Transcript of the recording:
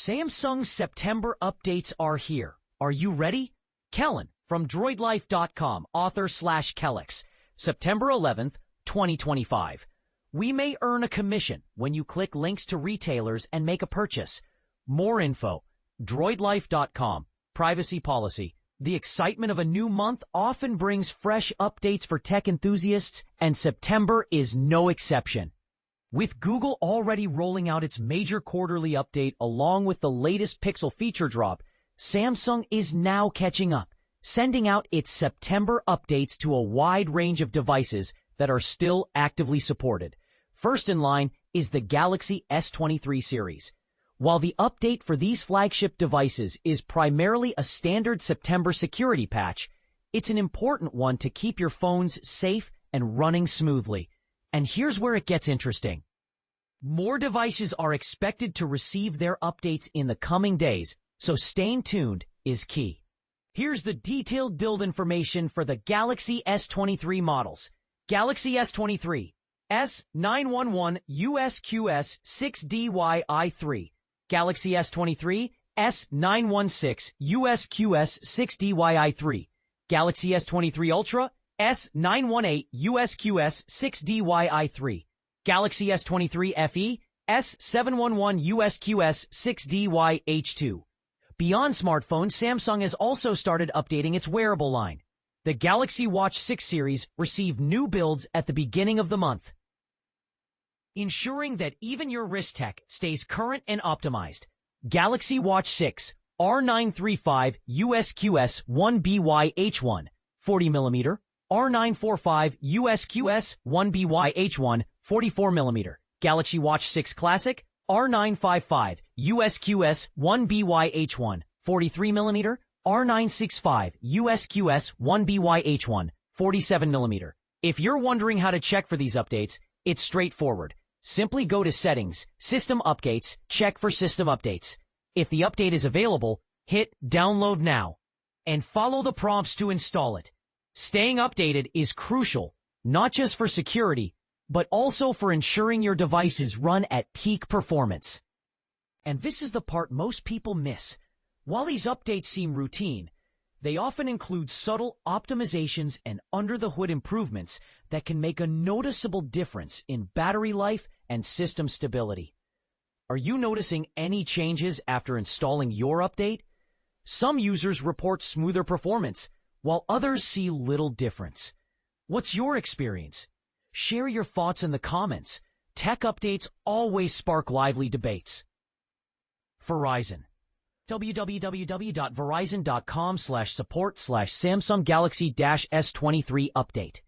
Samsung's September updates are here. Are you ready? Kellen from droidlife.com, author/Kellex, September 11th, 2025. We may earn a commission when you click links to retailers and make a purchase. More info, droidlife.com, privacy policy. The excitement of a new month often brings fresh updates for tech enthusiasts, and September is no exception. With Google already rolling out its major quarterly update along with the latest Pixel feature drop, Samsung is now catching up, sending out its September updates to a wide range of devices that are still actively supported. First in line is the Galaxy S23 series. While the update for these flagship devices is primarily a standard September security patch, it's an important one to keep your phones safe and running smoothly. And here's where it gets interesting. More devices are expected to receive their updates in the coming days, so staying tuned is key. Here's the detailed build information for the Galaxy S23 models. Galaxy S23, S911 USQS 6DYI3. Galaxy S23, S916 USQS 6DYI3. Galaxy S23 Ultra, S918 USQS 6DYI3. Galaxy S23 FE, S711 USQS 6DYH2. Beyond smartphones, Samsung has also started updating its wearable line. The Galaxy Watch 6 series received new builds at the beginning of the month, ensuring that even your wrist tech stays current and optimized. Galaxy Watch 6 R935 USQS 1BYH1 40mm, R945 USQS 1BYH1 44mm. Galaxy Watch 6 Classic R955 USQS 1BYH1 43mm, R965 USQS 1BYH1 47mm. If you're wondering how to check for these updates, it's straightforward. Simply go to Settings, System Updates, check for System Updates. If the update is available, hit Download Now, and follow the prompts to install it. Staying updated is crucial, not just for security, but also for ensuring your devices run at peak performance. And this is the part most people miss. While these updates seem routine, they often include subtle optimizations and under-the-hood improvements that can make a noticeable difference in battery life and system stability. Are you noticing any changes after installing your update? Some users report smoother performance, while others see little difference. What's your experience? Share your thoughts in the comments. Tech updates always spark lively debates. Verizon. www.verizon.com/support/Samsung Galaxy S23 update.